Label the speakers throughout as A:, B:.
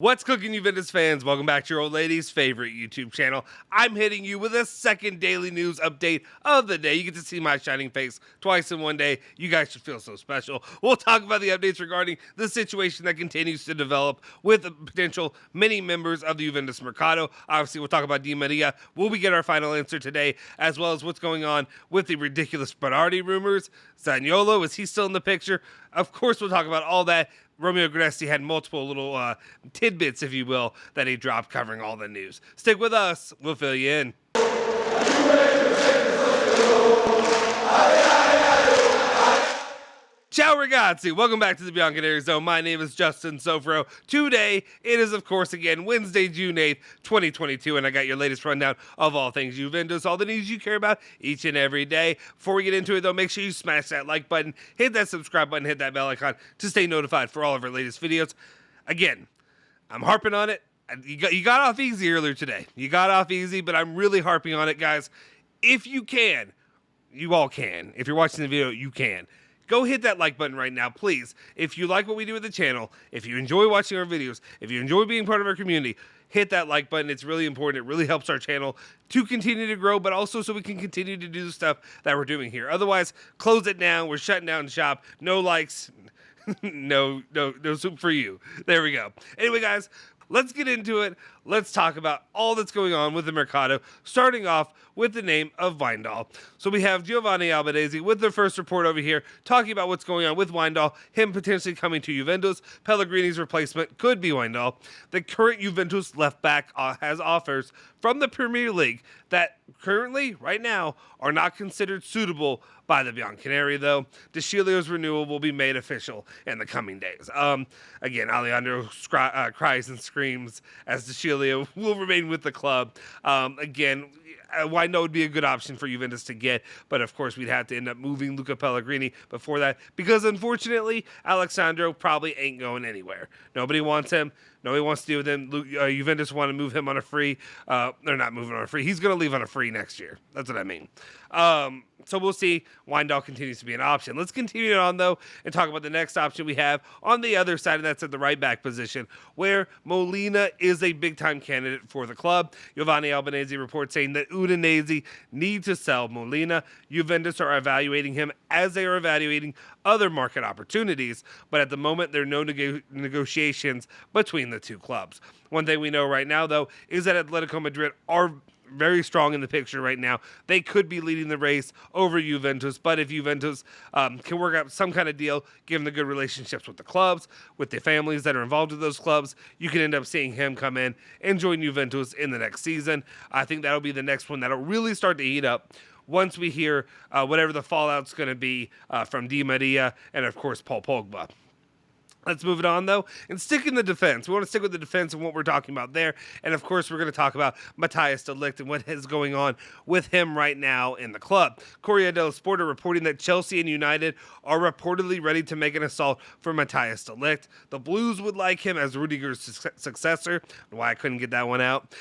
A: What's cooking, Juventus fans? Welcome back to your old lady's favorite YouTube channel. I'm hitting you with a second daily news update of the day. You get to see my shining face twice in one day. You guys should feel so special. We'll talk about the updates regarding the situation that continues to develop with the potential many members of the Juventus Mercado. Obviously, we'll talk about Di Maria. Will we get our final answer today? As well as what's going on with the ridiculous Berardi rumors. Zaniolo, is he still in the picture? Of course, we'll talk about all that. Romeo Gresti had multiple little tidbits, if you will, that he dropped covering all the news. Stick with us. We'll fill you in. Ciao ragazzi, welcome back to the Bianconeri Zone. My name is Justin Sofro. Today, it is of course again Wednesday, June 8th, 2022, and I got your latest rundown of all things Juventus, all the news you care about each and every day. Before we get into it though, make sure you smash that like button, hit that subscribe button, hit that bell icon to stay notified for all of our latest videos. Again, I'm harping on it. You got off easy earlier today. You got off easy, but I'm really harping on it, guys. If you can, you all can. If you're watching the video, you can. Go hit that like button right now, please. If you like what we do with the channel, if you enjoy watching our videos, if you enjoy being part of our community, hit that like button. It's really important. It really helps our channel to continue to grow, but also so we can continue to do the stuff that we're doing here. Otherwise, close it down. We're shutting down the shop. No likes. no soup for you. There we go. Anyway, guys, let's get into it. Let's talk about all that's going on with the Mercado, starting off with the name of Wijndal. So we have Giovanni Albanese with the first report over here, talking about what's going on with Wijndal, him potentially coming to Juventus. Pellegrini's replacement could be Wijndal. The current Juventus left back has offers from the Premier League that currently, right now, are not considered suitable by the Bianconeri, though. De Sciglio's renewal will be made official in the coming days. Again, Alejandro cries and screams as De Sciglio will remain with the club. Again, Wijndal would be a good option for Juventus to get, but of course we'd have to end up moving Luca Pellegrini before that, because unfortunately, Alexandro probably ain't going anywhere. Nobody wants him. Nobody wants to deal with him. Juventus want to move him on a free. They're not moving on a free. He's going to leave on a free next year. That's what I mean. So we'll see. Wijndal continues to be an option. Let's continue on, though, and talk about the next option we have on the other side, and that's at the right back position, where Molina is a big-time candidate for the club. Giovanni Albanese reports saying that Udinese need to sell Molina. Juventus are evaluating him as they are evaluating other market opportunities, but at the moment, there are no negotiations between the two clubs. One thing we know right now, though, is that Atletico Madrid are very strong in the picture right now. They could be leading the race over Juventus, but if Juventus can work out some kind of deal, given the good relationships with the clubs, with the families that are involved with those clubs, you can end up seeing him come in and join Juventus in the next season. I think that'll be the next one that'll really start to heat up once we hear whatever the fallout's going to be from Di Maria and, of course, Paul Pogba. Let's move it on, though, and stick in the defense. We want to stick with the defense and what we're talking about there. And, of course, we're going to talk about Matthias de Ligt and what is going on with him right now in the club. Corriere dello Sport are reporting that Chelsea and United are reportedly ready to make an assault for Matthias de Ligt. The Blues would like him as Rudiger's successor. Why I couldn't get that one out.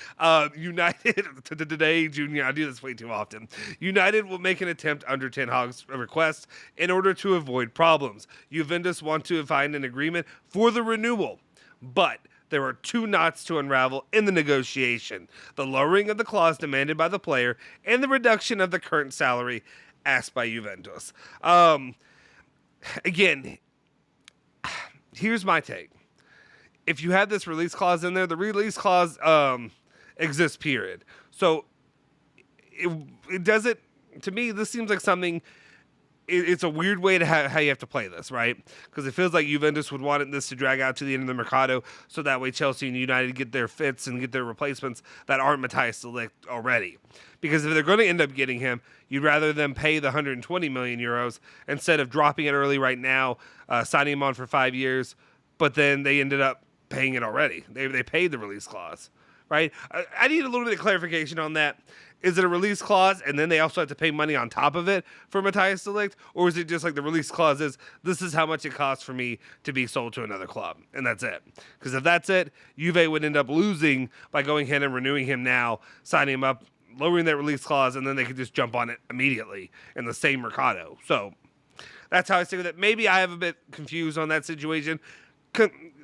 A: United, today, Junior, I do this way too often. United will make an attempt under Ten Hag's request in order to avoid problems. Juventus want to find an agreement for the renewal, but there are two knots to unravel in the negotiation: the lowering of the clause demanded by the player and the reduction of the current salary asked by Juventus. Again, here's my take. If you have this release clause in there, the release clause exists, period. So it doesn't, to me, this seems like something. It's a weird way to how you have to play this, right? Because it feels like Juventus would want this to drag out to the end of the Mercado, so that way Chelsea and United get their fits and get their replacements that aren't Matthias de Ligt already. Because if they're going to end up getting him, you'd rather them pay the 120 million euros instead of dropping it early right now, signing him on for 5 years, but then they ended up paying it already. They paid the release clause, right? I need a little bit of clarification on that. Is it a release clause and then they also have to pay money on top of it for Matthias de Ligt? Or is it just like the release clause is, this is how much it costs for me to be sold to another club, and that's it? Because if that's it, Juve would end up losing by going ahead and renewing him now, signing him up, lowering that release clause, and then they could just jump on it immediately in the same Mercado. So that's how I stick with it. Maybe I have a bit confused on that situation.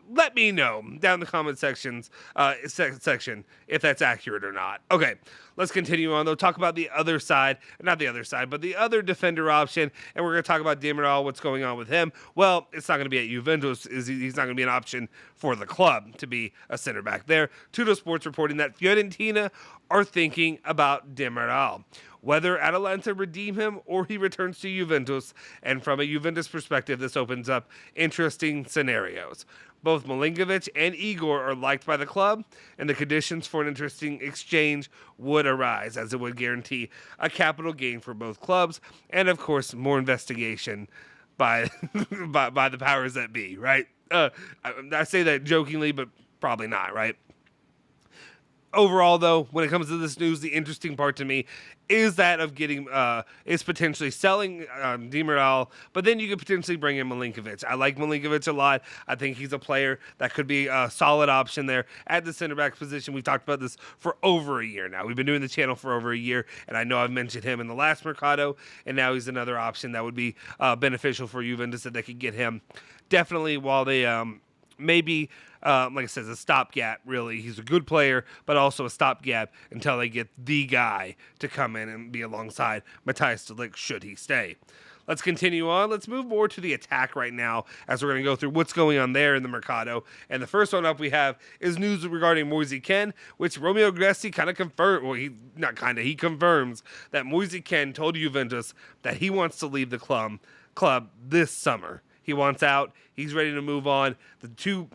A: let me know down in the comment section if that's accurate or not. Okay, let's continue on though. Talk about the other side, not the other side, but the other defender option, and we're going to talk about Demiral, what's going on with him. Well, it's not going to be at Juventus. He's not going to be an option for the club to be a center back there. Tutto Sports reporting that Fiorentina are thinking about Demiral, whether Atalanta redeem him or he returns to Juventus. And from a Juventus perspective, this opens up interesting scenarios. Both Milinkovic and Igor are liked by the club, and the conditions for an interesting exchange would arise, as it would guarantee a capital gain for both clubs, and of course, more investigation by by the powers that be, right? I say that jokingly, but probably not, right? Overall, though, when it comes to this news, the interesting part to me is that of getting is potentially selling Demiral, but then you could potentially bring in Milinkovic. I like Milinkovic a lot. I think he's a player that could be a solid option there at the center back position. We've talked about this for over a year now. We've been doing the channel for over a year, and I know I've mentioned him in the last Mercado, and now he's another option that would be beneficial for Juventus that they could get him. Definitely, while they maybe, like I said, a stopgap, really. He's a good player, but also a stopgap until they get the guy to come in and be alongside Matthias de Ligt should he stay. Let's continue on. Let's move more to the attack right now as we're going to go through what's going on there in the Mercado. And the first one up we have is news regarding Moise Kean, which Romeo Gresti kind of confirmed. Well, he confirms that Moise Kean told Juventus that he wants to leave the club this summer. He wants out. He's ready to move on. The two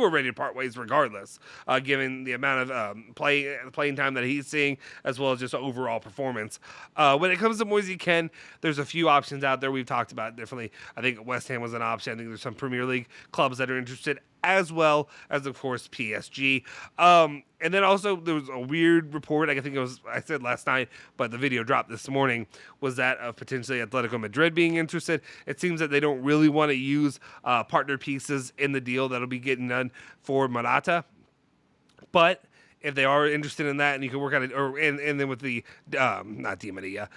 A: are ready to part ways regardless, given the amount of playing time that he's seeing, as well as just overall performance. When it comes to Moise Kean, there's a few options out there we've talked about differently. I think West Ham was an option. I think there's some Premier League clubs that are interested, as well as, of course, PSG. And then also there was a weird report, I think I said last night, but the video dropped this morning, was that of potentially Atletico Madrid being interested. It seems that they don't really want to use partner pieces in the deal that'll be getting done for Morata. But if they are interested in that, and you can work on it, and then with the, not Di Maria,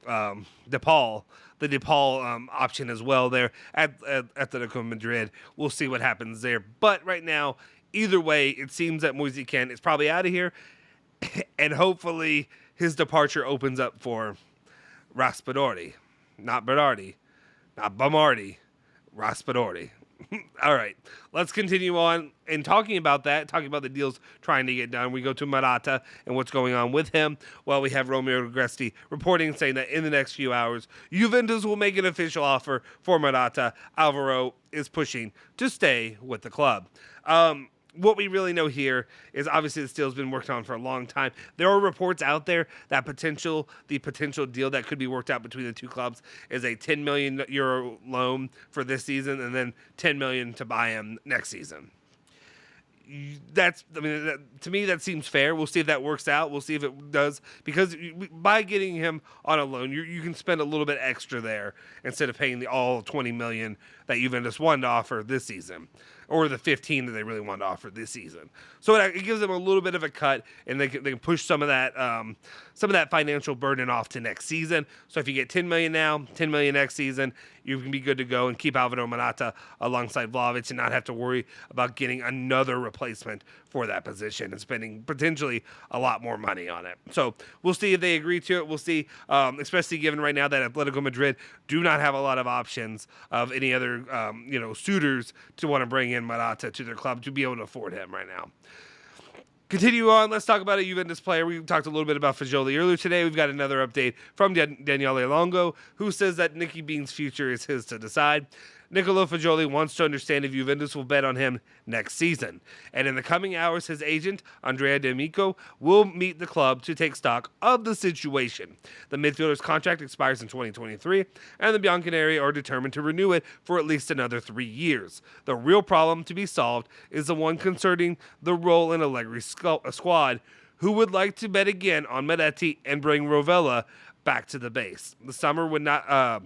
A: DePaul, the DePaul option as well there at Atletico Madrid. We'll see what happens there. But right now, either way, it seems that Moise Kean is probably out of here, and hopefully his departure opens up for Raspadori. Not Berardi, not Bamardi, Raspadori. All right, let's continue on and talking about the deals trying to get done. We go to Morata and what's going on with him. Well, we have Romeo Gresti reporting saying that in the next few hours, Juventus will make an official offer for Morata. Alvaro is pushing to stay with the club. What we really know here is obviously this deal's been worked on for a long time. There are reports out there that the potential deal that could be worked out between the two clubs is a €10 million loan for this season and then $10 million to buy him next season. To me, that seems fair. We'll see if that works out. We'll see if it does, because by getting him on a loan, you can spend a little bit extra there instead of paying the all $20 million that Juventus wanted to offer this season, or the 15 that they really wanted to offer this season. So it gives them a little bit of a cut, and they can push some of that financial burden off to next season. So if you get $10 million now, $10 million next season, you can be good to go and keep Alvaro Morata alongside Vlahovic and not have to worry about getting another replacement for that position and spending potentially a lot more money on it. So we'll see if they agree to it. We'll see, especially given right now that Atletico Madrid do not have a lot of options of any other suitors to want to bring in Morata to their club to be able to afford him right now. Continue on. Let's talk about a Juventus player. We talked a little bit about Fagioli earlier today. We've got another update from Daniele Longo, who says that Nicky Bean's future is his to decide. Nicolo Fagioli wants to understand if Juventus will bet on him next season. And in the coming hours, his agent, Andrea D'Amico, will meet the club to take stock of the situation. The midfielder's contract expires in 2023, and the Bianconeri are determined to renew it for at least another 3 years. The real problem to be solved is the one concerning the role in Allegri's squad, who would like to bet again on Medetti and bring Rovella back to the base. The summer would not...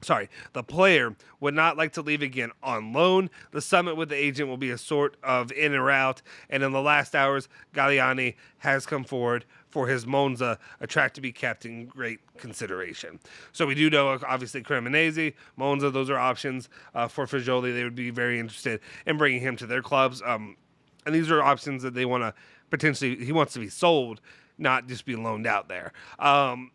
A: the player would not like to leave again on loan. The summit with the agent will be a sort of in or out. And in the last hours, Galliani has come forward for his Monza, a track to be kept in great consideration. So we do know, obviously, Cremonese, Monza, those are options for Fagioli. They would be very interested in bringing him to their clubs. And these are options that they want to potentially, he wants to be sold, not just be loaned out there.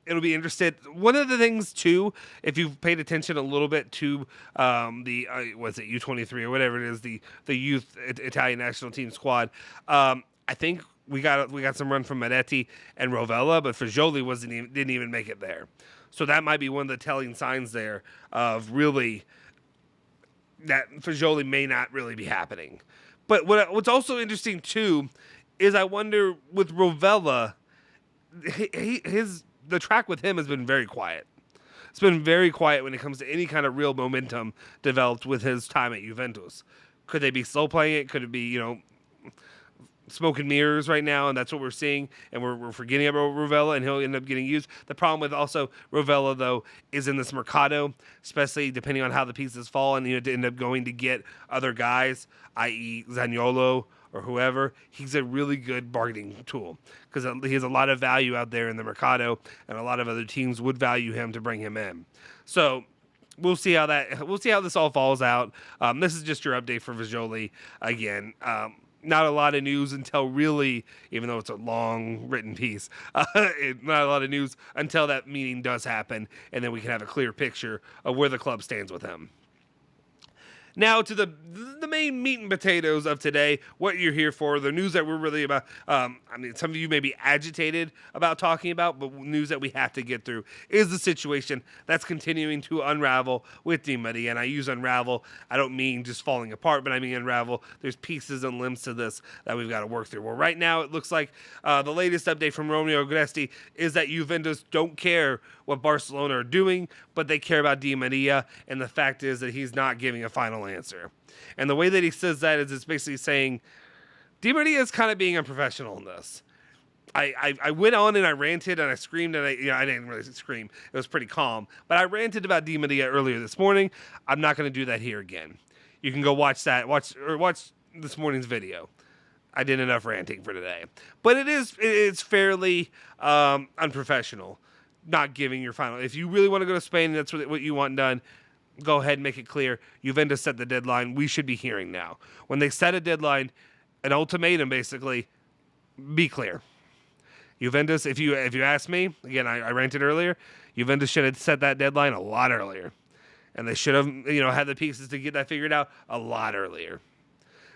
A: It'll be interested. One of the things too, if you've paid attention a little bit to the was it U23 or whatever it is, the youth Italian national team squad. I think we got some run from Maretti and Rovella, but Fagioli didn't even make it there. So that might be one of the telling signs there of really that Fagioli may not really be happening. But what's also interesting too is I wonder with Rovella, the track with him has been very quiet. It's been very quiet when it comes to any kind of real momentum developed with his time at Juventus. Could they be slow playing it? Could it be, smoke and mirrors right now, and that's what we're seeing, and we're forgetting about Rovella, and he'll end up getting used. The problem with also Rovella, though, is in this Mercado, especially depending on how the pieces fall, and to end up going to get other guys, i.e. Zaniolo or whoever. He's a really good bargaining tool because he has a lot of value out there in the Mercado, and a lot of other teams would value him to bring him in. So we'll see how this all falls out. This is just your update for Fagioli again. Not a lot of news until really, even though it's a long written piece, not a lot of news until that meeting does happen, and then we can have a clear picture of where the club stands with him. Now to the main meat and potatoes of today, what you're here for, the news that we're really about. Some of you may be agitated about talking about, but news that we have to get through is the situation that's continuing to unravel with Di Maria. And I use unravel, I don't mean just falling apart, but I mean unravel. There's pieces and limbs to this that we've got to work through. Well, right now it looks like the latest update from Romeo Agresti is that Juventus don't care what Barcelona are doing, but they care about Di Maria, and the fact is that he's not giving a final answer. And the way that he says that is it's basically saying Di Maria is kind of being unprofessional in this. I went on and I ranted and I screamed and I didn't really scream. It was pretty calm. But I ranted about Di Maria earlier this morning. I'm not going to do that here again. You can go watch this morning's video. I did enough ranting for today. But it's fairly unprofessional. Not giving your final. If you really want to go to Spain and that's what you want done, go ahead and make it clear. Juventus set the deadline. We should be hearing now. When they set a deadline, an ultimatum basically, be clear. Juventus, if you ask me, again, I ranted earlier, Juventus should have set that deadline a lot earlier. And they should have, had the pieces to get that figured out a lot earlier.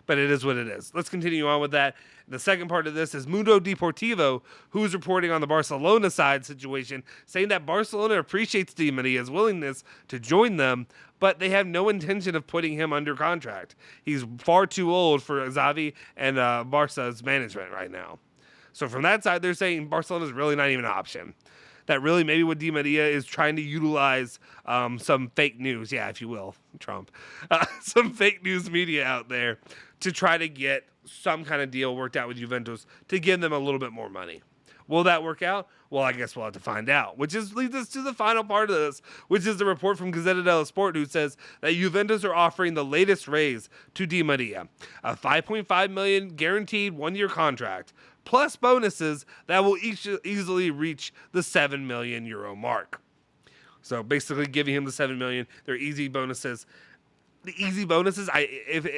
A: But it is what it is. Let's continue on with that. The second part of this is Mundo Deportivo, who's reporting on the Barcelona side situation, saying that Barcelona appreciates Di Maria's willingness to join them, but they have no intention of putting him under contract. He's far too old for Xavi and Barca's management right now. So from that side, they're saying Barcelona's really not even an option. That really maybe what Di Maria is trying to utilize some fake news, if you will, Trump, some fake news media out there to try to get some kind of deal worked out with Juventus to give them a little bit more money. Will that work out? Well, I guess we'll have to find out, which leads us to the final part of this, which is the report from Gazzetta dello Sport, who says that Juventus are offering the latest raise to Di Maria, a $5.5 million guaranteed one-year contract, plus bonuses that will easily reach the €7 million mark. So basically giving him the $7 million, they're easy bonuses. The easy bonuses,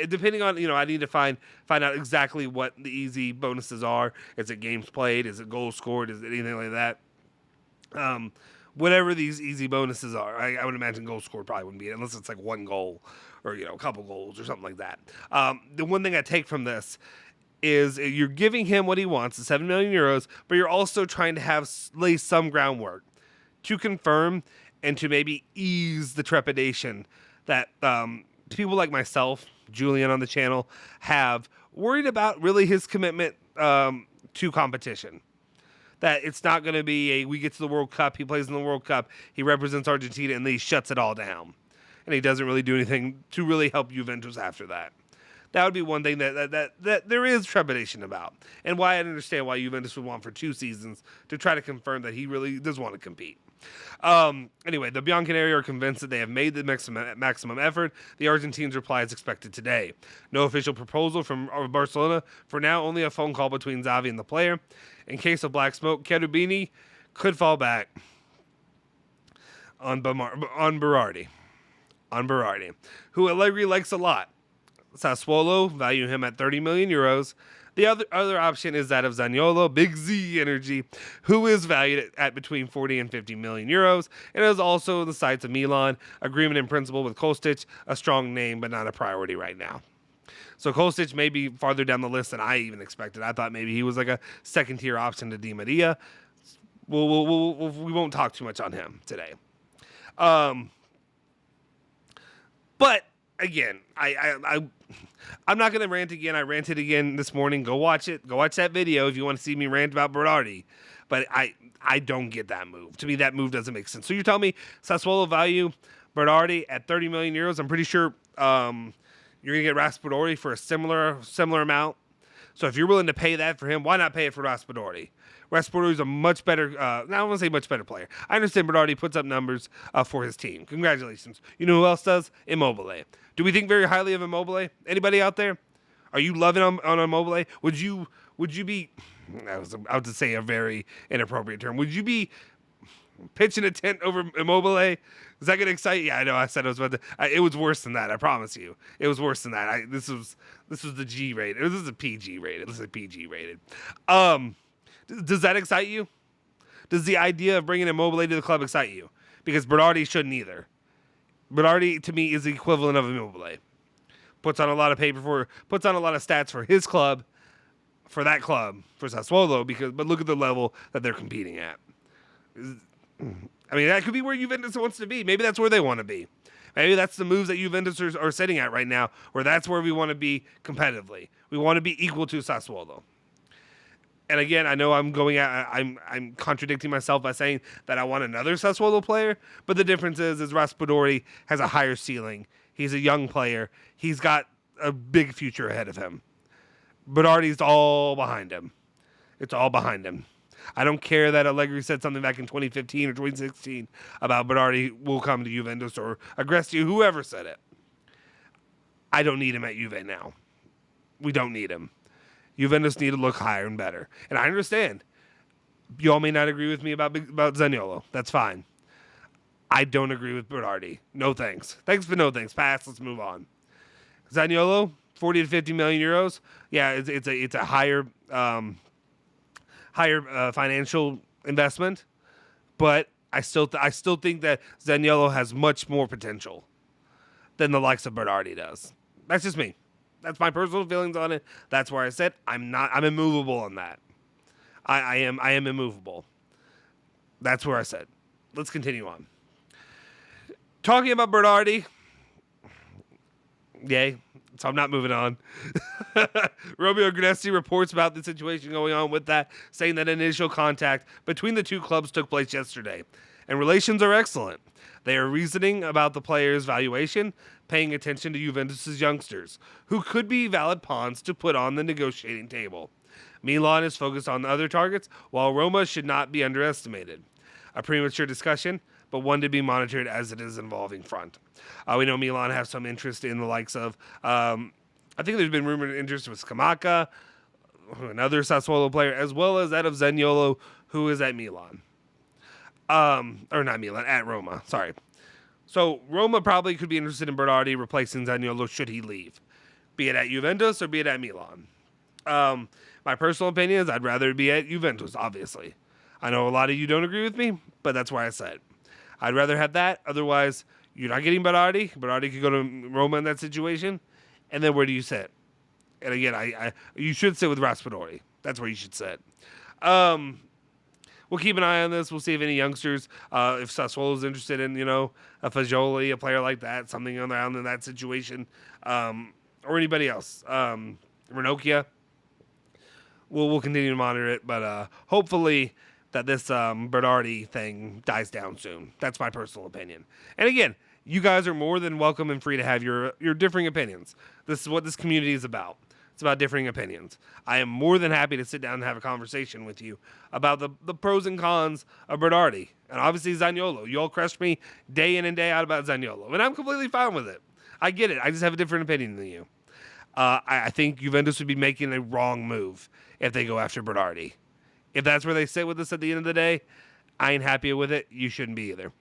A: depending on, I need to find out exactly what the easy bonuses are. Is it games played? Is it goals scored? Is it anything like that? Whatever these easy bonuses are, I would imagine goals scored probably wouldn't be it, unless it's like one goal or, a couple goals or something like that. The one thing I take from this is you're giving him what he wants, the €7 million, but you're also trying to lay some groundwork to confirm and to maybe ease the trepidation that people like myself, Julian on the channel, have worried about really his commitment to competition. That it's not going to be we get to the World Cup, he plays in the World Cup, he represents Argentina, and then he shuts it all down. And he doesn't really do anything to really help Juventus after that. That would be one thing that there is trepidation about. And why I understand why Juventus would want for 2 seasons to try to confirm that he really does want to compete. Anyway, the Bianconeri are convinced that they have made the maximum effort. The Argentines' reply is expected today. No official proposal from Barcelona. For now, only a phone call between Xavi and the player. In case of black smoke, Cherubini could fall back on Berardi, who Allegri likes a lot. Sassuolo value him at 30 million euros. The other option is that of Zaniolo, Big Z Energy, who is valued at between 40 and 50 million euros, and is also the sights of Milan. Agreement in principle with Kostic, a strong name, but not a priority right now. So Kostic may be farther down the list than I even expected. I thought maybe he was like a second-tier option to Di Maria. We won't talk too much on him today. But again, I'm not going to rant again. I ranted again this morning. Go watch it. Go watch that video if you want to see me rant about Berardi. But I don't get that move. To me, that move doesn't make sense. So you're telling me Sassuolo value Berardi at 30 million euros. I'm pretty sure you're going to get Raspadori for a similar amount. So if you're willing to pay that for him, why not pay it for Raspadori? Raspadori is a much better, I don't want to say much better player. I understand Berardi puts up numbers for his team. Congratulations. You know who else does? Immobile. Do we think very highly of Immobile? Anybody out there? Are you loving on Immobile? Would you be, I was about to say a very inappropriate term. Would you be pitching a tent over Immobile? Is that going to excite you? Yeah, I know I said I was about to. It was worse than that. I promise you. It was worse than that. This was the G rated. This is a PG rated. This is a PG rated. Does that excite you? Does the idea of bringing Immobile to the club excite you? Because Berardi shouldn't either. Berardi, to me, is the equivalent of Immobile. Puts on a lot of stats for his club, for that club, for Sassuolo, but look at the level that they're competing at. I mean, that could be where Juventus wants to be. Maybe that's where they want to be. Maybe that's the moves that Juventus are sitting at right now, where that's where we want to be competitively. We want to be equal to Sassuolo. And again, I know I'm contradicting myself by saying that I want another Sassuolo player, but the difference is Raspadori has a higher ceiling. He's a young player. He's got a big future ahead of him. Berardi's all behind him. It's all behind him. I don't care that Allegri said something back in 2015 or 2016 about Berardi will come to Juventus or Agresti, whoever said it. I don't need him at Juve now. We don't need him. Juventus need to look higher and better. And I understand. You all may not agree with me about Zaniolo. That's fine. I don't agree with Berardi. No thanks. Thanks, but no thanks. Pass. Let's move on. Zaniolo, 40 to 50 million euros. Yeah, it's a higher financial investment, but I still think that Zaniolo has much more potential than the likes of Berardi does. That's just me. That's my personal feelings on it. That's where I said I'm immovable on that. I am immovable. That's where I said. Let's continue on. Talking about Berardi. Yay. So I'm not moving on. Romeo Gressi reports about the situation going on with that, saying that initial contact between the two clubs took place yesterday, and relations are excellent. They are reasoning about the player's valuation, paying attention to Juventus' youngsters, who could be valid pawns to put on the negotiating table. Milan is focused on other targets, while Roma should not be underestimated. A premature discussion, but one to be monitored as it is an evolving front. We know Milan has some interest in the likes of, I think there's been rumored interest with Scamacca, another Sassuolo player, as well as that of Zaniolo, who is at Milan. Or not Milan, at Roma, sorry. So Roma probably could be interested in Berardi replacing Zaniolo should he leave, be it at Juventus or be it at Milan. My personal opinion is I'd rather be at Juventus, obviously. I know a lot of you don't agree with me, but that's why I said I'd rather have that. Otherwise, you're not getting Berardi. Berardi could go to Roma in that situation. And then where do you sit? And again, you should sit with Raspadori. That's where you should sit. We'll keep an eye on this. We'll see if any youngsters, if Sassuolo is interested in, a Fagioli, a player like that, something around in that situation, or anybody else. Ranocchia. We'll continue to monitor it, but hopefully that this Berardi thing dies down soon. That's my personal opinion. And again, you guys are more than welcome and free to have your differing opinions. This is what this community is about. It's about differing opinions. I am more than happy to sit down and have a conversation with you about the pros and cons of Berardi. And obviously Zaniolo. You all crush me day in and day out about Zaniolo. And I'm completely fine with it. I get it. I just have a different opinion than you. I think Juventus would be making a wrong move if they go after Berardi. If that's where they sit with us at the end of the day, I ain't happy with it. You shouldn't be either.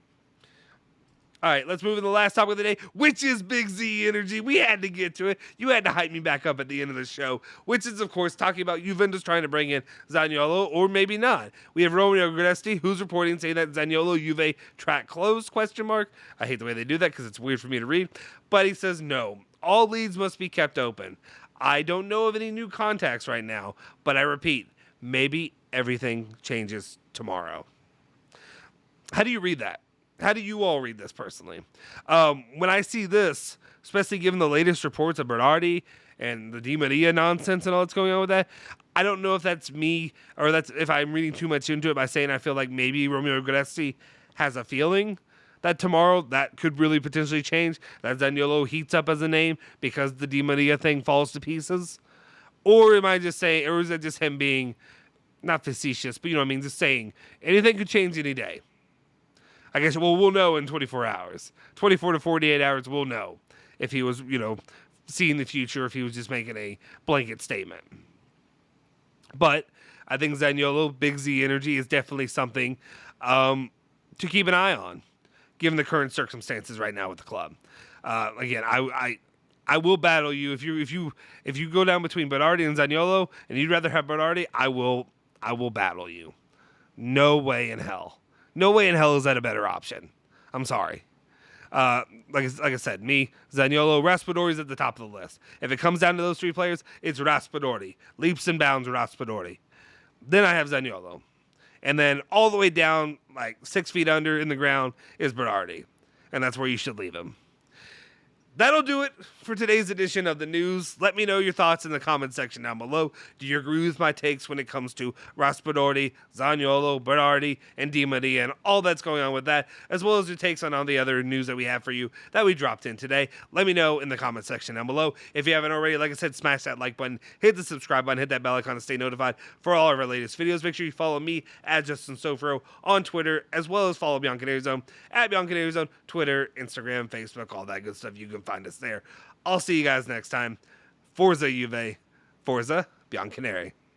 A: All right, let's move to the last topic of the day, which is Big Z energy. We had to get to it. You had to hype me back up at the end of the show, which is, of course, talking about Juventus trying to bring in Zaniolo, or maybe not. We have Romeo Gresti, who's reporting saying that Zaniolo Juve track closed, ? I hate the way they do that because it's weird for me to read. But he says no. All leads must be kept open. I don't know of any new contacts right now, but I repeat, maybe everything changes tomorrow. How do you read that? How do you all read this personally? When I see this, especially given the latest reports of Berardi and the Di Maria nonsense and all that's going on with that, I don't know if that's me or that's if I'm reading too much into it by saying I feel like maybe Romeo Gresti has a feeling that tomorrow that could really potentially change, that Zaniolo heats up as a name because the Di Maria thing falls to pieces. Or am I just saying, or is it just him being not facetious, but you know what I mean, just saying anything could change any day? I guess, well, we'll know in 24 hours. 24 to 48 hours, we'll know if he was, seeing the future, if he was just making a blanket statement. But I think Zaniolo, Big Z energy, is definitely something to keep an eye on, given the current circumstances right now with the club. Again, I will battle you if you go down between Berardi and Zaniolo, and you'd rather have Berardi, I will battle you. No way in hell. No way in hell is that a better option. I'm sorry. Like I said, me, Zaniolo, Raspadori's at the top of the list. If it comes down to those three players, it's Raspadori. Leaps and bounds Raspadori. Then I have Zaniolo. And then all the way down, like 6 feet under in the ground, is Berardi. And that's where you should leave him. That'll do it for today's edition of the news. Let me know your thoughts in the comment section down below. Do you agree with my takes when it comes to Raspadori, Zaniolo, Berardi, and Di Maria, and all that's going on with that, as well as your takes on all the other news that we have for you that we dropped in today? Let me know in the comment section down below. If you haven't already, like I said, smash that like button, hit the subscribe button, hit that bell icon to stay notified for all of our latest videos. Make sure you follow me at Justin Sofro on Twitter, as well as follow Bianconeri Zone at Bianconeri Zone, Twitter, Instagram, Facebook, all that good stuff. You can find us there. I'll see you guys next time. Forza Juve, Forza Bianconeri.